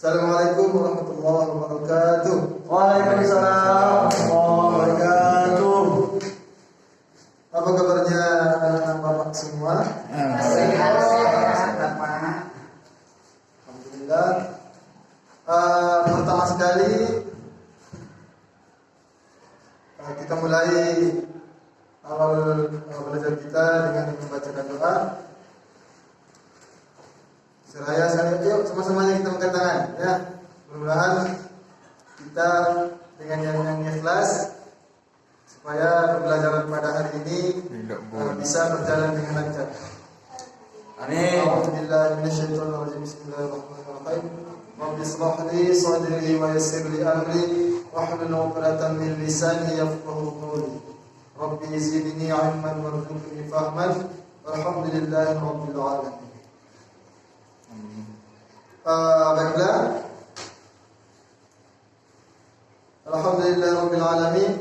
Assalamualaikum warahmatullahi wabarakatuh. Waalaikumsalam warahmatullahi wabarakatuh. Apa kabarnya anak-anak bapak semua? Sehat, Bapak. Alhamdulillah. Pertama sekali kita mulai awal belajar kita dengan membacakan doa. Seraya yuk sama-samanya kita angkat tangan ya. Mudah-mudahan kita dengan yang ikhlas supaya pembelajaran pada hari ini bisa berjalan dengan lancar. Amin. Alhamdulillah minasyaitonir rajim. Bismillahirrahmanirrahim. Rabbi ishrah li sadri wa yassir li amri wahlul 'uqdatam min lisani yafqahu qawli. Rabbi zidni 'ilman warzuqni fahman. Alhamdulillahi rabbil alamin. Baiklah. Alhamdulillah rabbil alamin.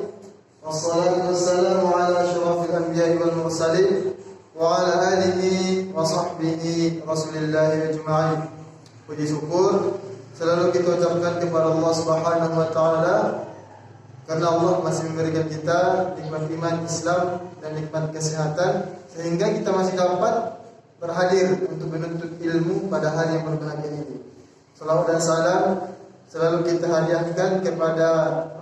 Wassalatu wassalamu ala asyrafil anbiya'i wal mursalin wa ala alihi wa sahbihi rasulillahi ajma'in. Puji syukur selalu kita ucapkan kepada Allah Subhanahu wa taala karena Allah masih memberikan kita nikmat iman Islam dan nikmat kesehatan sehingga kita masih dapat berhadir untuk menuntut ilmu pada hari yang berbahagia ini. Salawat dan salam selalu kita hadiahkan kepada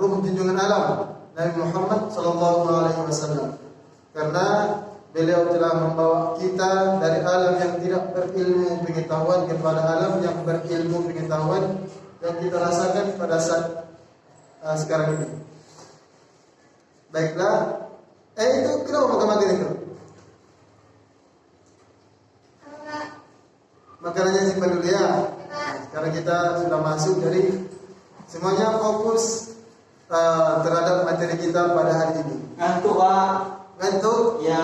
ruh junjungan alam Nabi Muhammad sallallahu alaihi wasallam. Karena beliau telah membawa kita dari alam yang tidak berilmu pengetahuan kepada alam yang berilmu pengetahuan yang kita rasakan pada saat sekarang ini. Baiklah, itu kenapa makan itu? Makanannya simpan dulu ya. Sekarang kita sudah masuk, jadi semuanya fokus terhadap materi kita pada hari ini. Ngantuk, Pak? Ngantuk? Ya.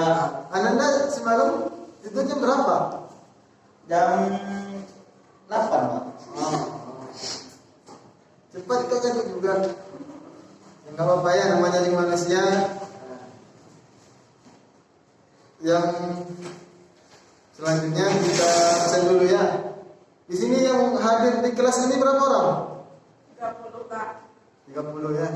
Ananda semalam itu jam berapa? Jam 8, Pak. Cepat kau ngantuk juga. Ya, nggak apa-apa ya, namanya juga manusia. Yang selanjutnya kita absen dulu ya. Di sini yang hadir di kelas ini berapa orang? 30, Pak. 30 ya.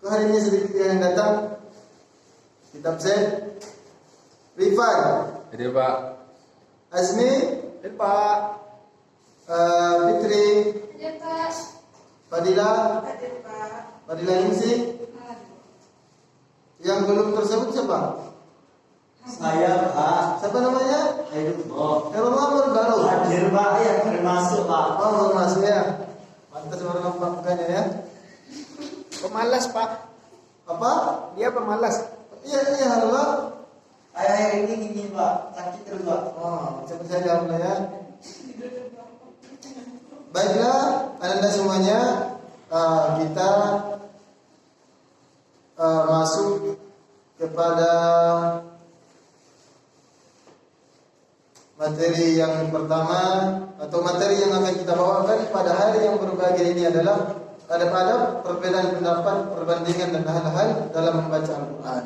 Kok hari ini sedikit yang datang? Kita absen. Rifan. Jadi Pak. Azmi. Pak. Fitri. Ya, Pak. Fadila. Hadir, Pak. Fadila Imsi. Yang belum tersebut siapa? Saya, Pak. Siapa namanya? Aidullah. Kalau baru baru. Hadir, Pak. Ya, baru masuk, Pak. Oh, baru masuk ya. Pantas baru nampak mukanya ya. Pemalas Pak. Apa? Dia pemalas. Iya, halo. Akhir ini gini, Pak. Sakit terus, Pak. Oh, cepat saja alhamdulillah ya. Baiklah, Anda semuanya kita masuk kepada materi yang pertama atau materi yang akan kita bawakan pada hari yang berbahagia ini adalah adab-adab, perbedaan pendapat, perbandingan dan hal-hal dalam membaca Al-Quran.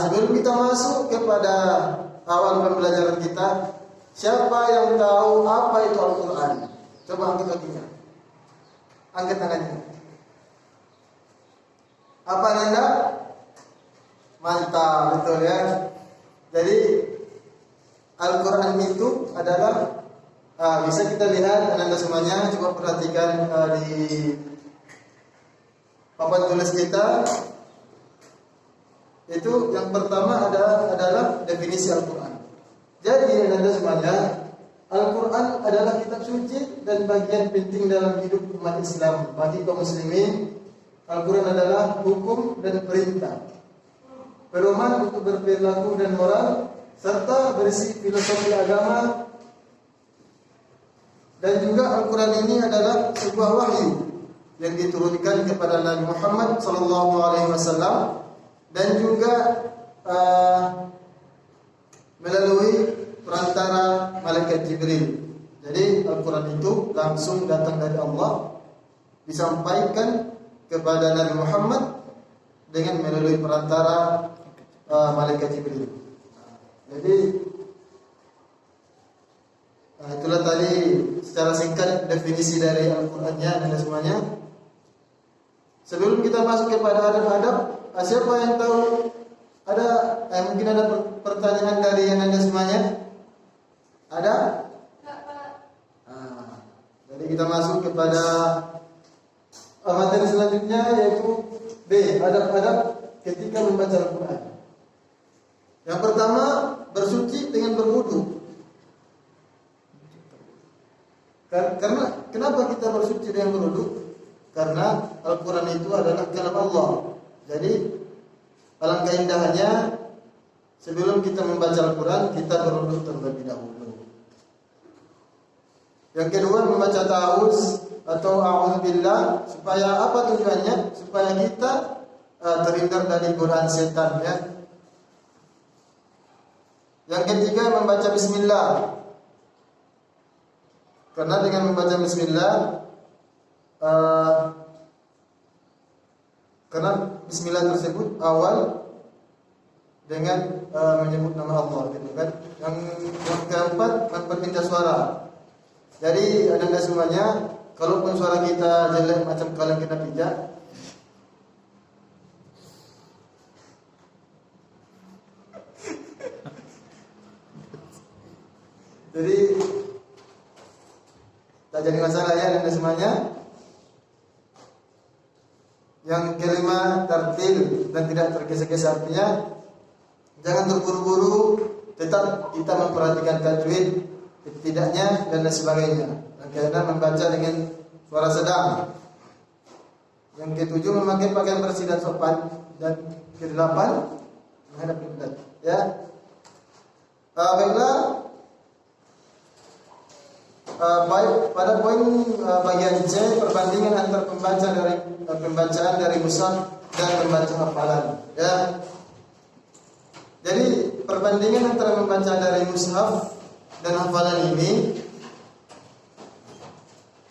Sebelum kita masuk kepada awal pembelajaran kita, siapa yang tahu apa itu Al-Quran? Coba angkat kakinya, angkat tangannya. Apa Anda? Mantap, betul ya. Jadi Al-Quran itu adalah bisa kita lihat Anda semuanya, coba perhatikan di papan tulis kita. Itu yang pertama adalah definisi Al-Quran. Jadi Anda semuanya, Al-Quran adalah kitab suci dan bagian penting dalam hidup umat Islam. Bagi kaum muslimin, Al-Quran adalah hukum dan perintah, pedoman untuk berperilaku dan moral, serta berisi filosofi agama. Dan juga Al-Quran ini adalah sebuah wahyu yang diturunkan kepada Nabi Muhammad SAW dan juga melalui perantara malaikat Jibril. Jadi Al-Quran itu langsung datang dari Allah, disampaikan kepada Nabi Muhammad dengan melalui perantara malaikat Jibril. Jadi Nah, itulah tadi secara singkat definisi dari Al-Qur'annya dan semuanya. Sebelum kita masuk kepada adab-adab, siapa yang tahu ada mungkin ada pertanyaan dari yang Anda semuanya? Ada? Enggak, Pak. Jadi kita masuk kepada materi selanjutnya yaitu B, adab-adab ketika membaca Al-Qur'an. Yang pertama, bersuci dengan berwudu. Karena kenapa kita bersuci dengan berwudu? Karena Al-Quran itu adalah kalam Allah. Jadi alangkah indahnya sebelum kita membaca Al-Quran kita berwudu terlebih dahulu. Yang kedua, membaca ta'awuz atau a'udzubillah. Supaya apa tujuannya? Supaya kita terhindar dari godaan setan, ya. Yang ketiga, membaca bismillah. Karena dengan membaca bismillah, karena bismillah tersebut awal dengan menyebut nama Allah, gitu kan. Yang keempat, memperpindah suara. Jadi anda semuanya, kalaupun suara kita jelek macam kalian kita pijak, jadi tak jadi masalah ya anda semuanya. Yang kelima, tartil dan tidak tergesa-gesa, artinya jangan terburu-buru, tetap kita memperhatikan tajwid, tidaknya dan lain sebagainya. Dan kita membaca dengan suara sedang. Yang ketujuh, memakai pakaian bersih dan sopan. Dan kedelapan, menghadap kiblat. Ya, baiklah. Baik, pada poin bagian C, perbandingan antara pembacaan dari mushaf dan pembaca hafalan. Ya. Jadi perbandingan antara membaca dari mushaf dan hafalan ini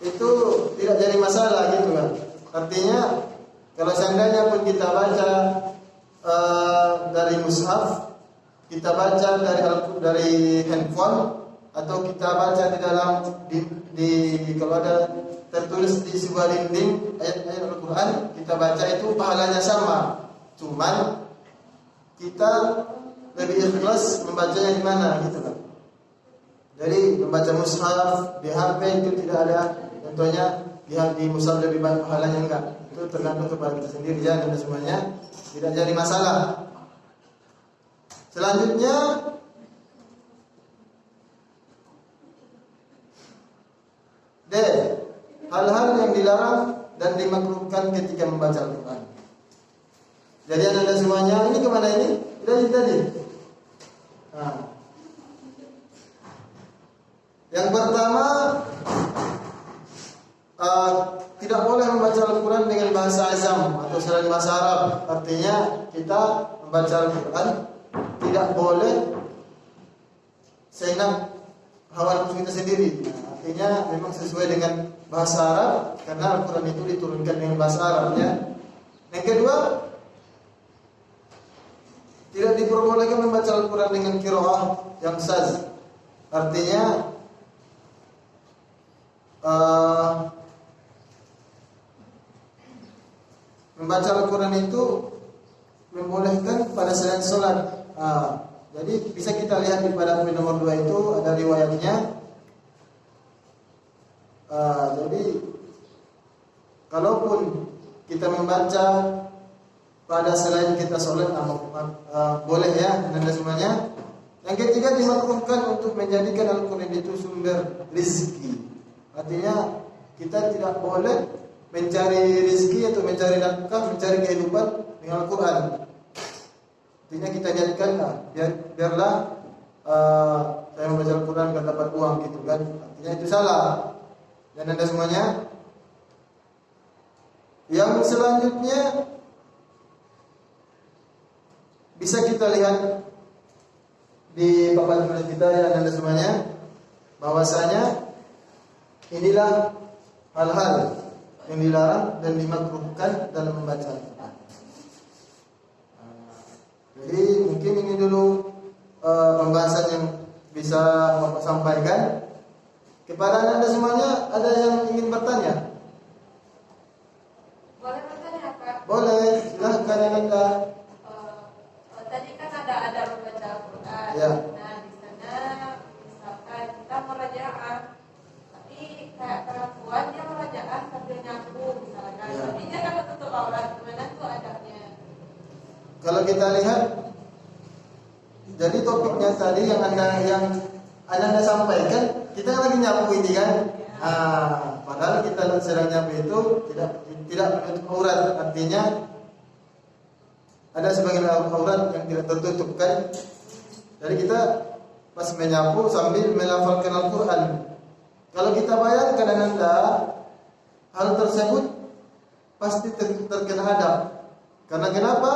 itu tidak jadi masalah, gitu kan. Artinya kalau seandainya pun kita baca dari mushaf, kita baca dari handphone, atau kita baca di dalam kalau ada tertulis di sebuah dinding ayat-ayat Al-Quran, kita baca itu pahalanya sama. Cuman kita lebih ikhlas membacanya di mana, gitu kan. Jadi membaca mushaf di HP itu tidak ada, contohnya di mushaf lebih banyak pahalanya, enggak. Itu tergantung kepada kita sendiri ya, dan semuanya tidak jadi masalah. Selanjutnya, D, hal-hal yang dilarang dan dimakruhkan ketika membaca Al-Quran. Jadi anda semuanya, ini kemana ini? Tadi. Nah. Yang pertama, tidak boleh membaca Al-Quran dengan bahasa azam atau selain bahasa Arab. Artinya kita membaca Al-Quran tidak boleh seenak hawa nafsu kita sendiri. Artinya memang sesuai dengan bahasa Arab, karena Al-Quran itu diturunkan dengan bahasa Arab, ya. Yang kedua, tidak diperbolehkan membaca Al-Quran dengan qiraah yang saz. Artinya membaca Al-Quran itu membolehkan pada selain sholat. Jadi bisa kita lihat di pada poin nomor 2 itu ada riwayatnya. Jadi kalaupun kita membaca pada selain kita sholat, boleh ya, dan semuanya. Yang ketiga, dimakruhkan untuk menjadikan Al-Quran itu sumber rizki. Artinya kita tidak boleh mencari rizki atau mencari nafkah, mencari kehidupan dengan Al-Quran. Artinya kita jadikan, biarlah saya membaca Al-Quran agar dapat uang, gitu kan. Artinya itu salah. Dan anda semuanya, yang selanjutnya bisa kita lihat di papan tulis kita ya anda semuanya, bahwasanya inilah hal-hal yang dilarang dan dimakruhkan dalam membaca Al-Quran. Jadi mungkin ini dulu pembahasan yang bisa Bapak sampaikan. Kepada Anda semuanya ada yang ingin bertanya? Boleh bertanya, Pak? Boleh, silahkan Anda. Tadi kan ada membaca Al-Quran. Ya. Nah, di sana misalkan kita merajaah, tapi kayak perempuan dia merajaah sambil nyapu misalkan. Ya. Tapi dia kalau tutup aurat, gimana tuh adabnya? Kalau kita lihat, jadi topiknya tadi yang anda sampaikan, kita lagi nyapu ini kan. Padahal kita sedang nyapu itu tidak menutup aurat, artinya ada sebagian aurat yang tidak tertutup kan. Jadi kita pas menyapu sambil melafalkan Al-Quran. Kalau kita bayangkan Anda, hal tersebut pasti terkena adab. Karena kenapa?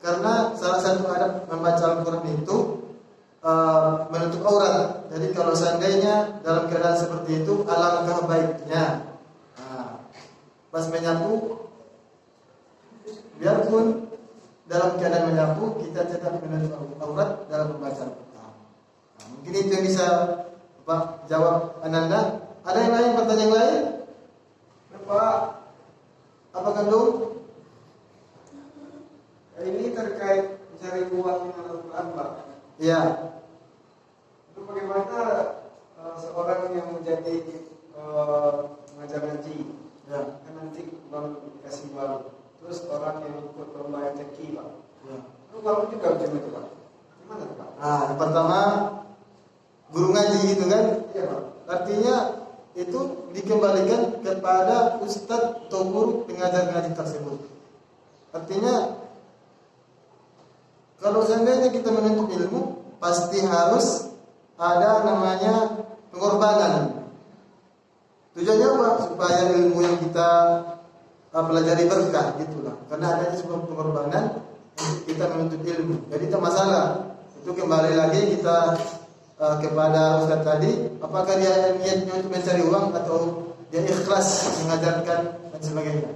Karena salah satu adab membaca Al-Quran itu menutup aurat. Jadi kalau seandainya dalam keadaan seperti itu, alangkah baiknya pas menyapu, biarpun dalam keadaan menyapu, kita tetap menutup aurat dalam membaca Al-Quran. Mungkin itu yang bisa Pak jawab Ananda. Ada yang lain, pertanyaan lain? Pak, Apa kandung? ini terkait mencari uang dengan Al-Quran, Pak. Iya. Itu bagaimana seorang yang menjadi pengajar ngaji, Ya. kan nanti uang dikasih uang. Terus orang yang ikut lomba MTQ, Pak. Ya. Itu uang juga macam itu, Pak. Gimana tuh, Pak? Yang pertama guru ngaji gitu kan? Iya, Pak. Artinya itu dikembalikan kepada ustadz atau guru pengajar ngaji tersebut. Artinya kalau seandainya kita menuntut ilmu, pasti harus ada namanya pengorbanan. Tujuannya apa? Supaya ilmu yang kita pelajari berkah, gitulah. Karena adanya sebuah pengorbanan untuk kita menuntut ilmu. Jadi itu masalah. Itu kembali lagi kita kepada ustaz tadi, apakah dia niatnya untuk mencari uang atau dia ikhlas mengajarkan dan sebagainya.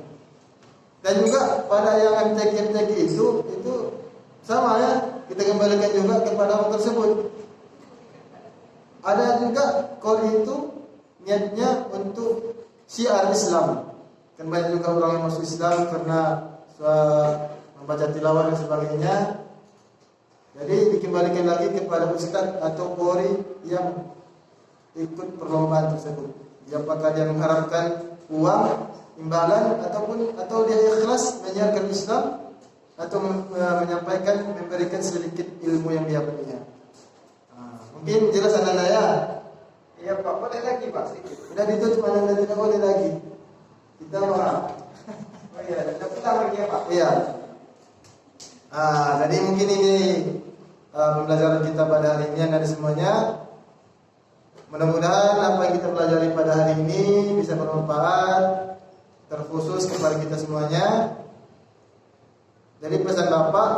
Dan juga pada yang MTQ itu sama ya, kita kembalikan juga kepada orang tersebut. Ada juga kalau itu niatnya untuk syiar Islam. Kan banyak juga orang yang masuk Islam karena membaca tilawah dan sebagainya. Jadi dikembalikan lagi kepada ustaz atau qori yang ikut perlombaan tersebut. Apakah dia mengharapkan uang imbalan atau dia ikhlas menyiarkan Islam atau menyampaikan, memberikan sedikit ilmu yang dia punya. Mungkin jelas Anda ya. Iya, Pak. Boleh lagi, Pak, sedikit. Sudah ditutup, Anda tidak boleh lagi. Kita Oh iya, ada putar lagi ya, Pak. Iya. Jadi mungkin ini pembelajaran kita pada hari ini yang ada semuanya. Mudah-mudahan apa yang kita pelajari pada hari ini bisa bermanfaat, terkhusus kepada kita semuanya. Jadi pesan Bapak,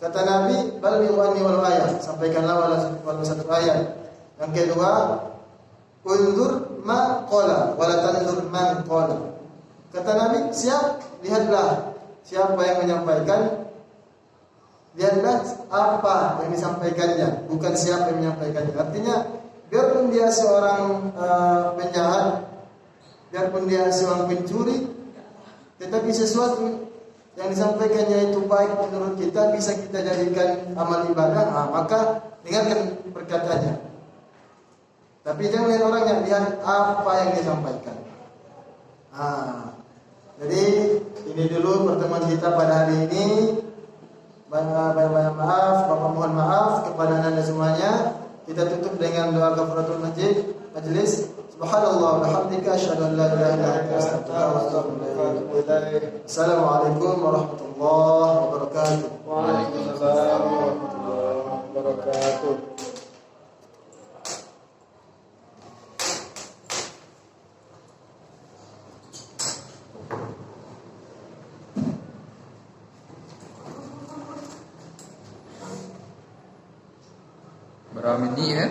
kata Nabi, balighu anni walau ayat, sampaikanlah walau satu ayat. Yang kedua, unzur ma qala wala tanzur man qala. Kata Nabi, lihatlah siapa yang menyampaikan, lihatlah apa yang disampaikannya, bukan siapa yang menyampaikannya. Artinya, biarpun dia seorang penjahat, biarpun dia seorang pencuri, tetapi sesuatu yang disampaikannya itu baik menurut kita, bisa kita jadikan amal ibadah, maka dengarkan perkataannya. Tapi jangan lihat orangnya, lihat apa yang disampaikan. Jadi ini dulu pertemuan kita pada hari ini. Banyak maaf, Bapak mohon maaf kepada Anda semuanya. Kita tutup dengan doa kafaratul majlis. Subhanallah wa bihamdika asyhadu an la ilaha illa anta astaghfiruka wa atubu ilaik. Assalamualaikum warahmatullahi wabarakatuh. Waalaikumsalam warahmatullahi wabarakatuh. Berapa menit ya?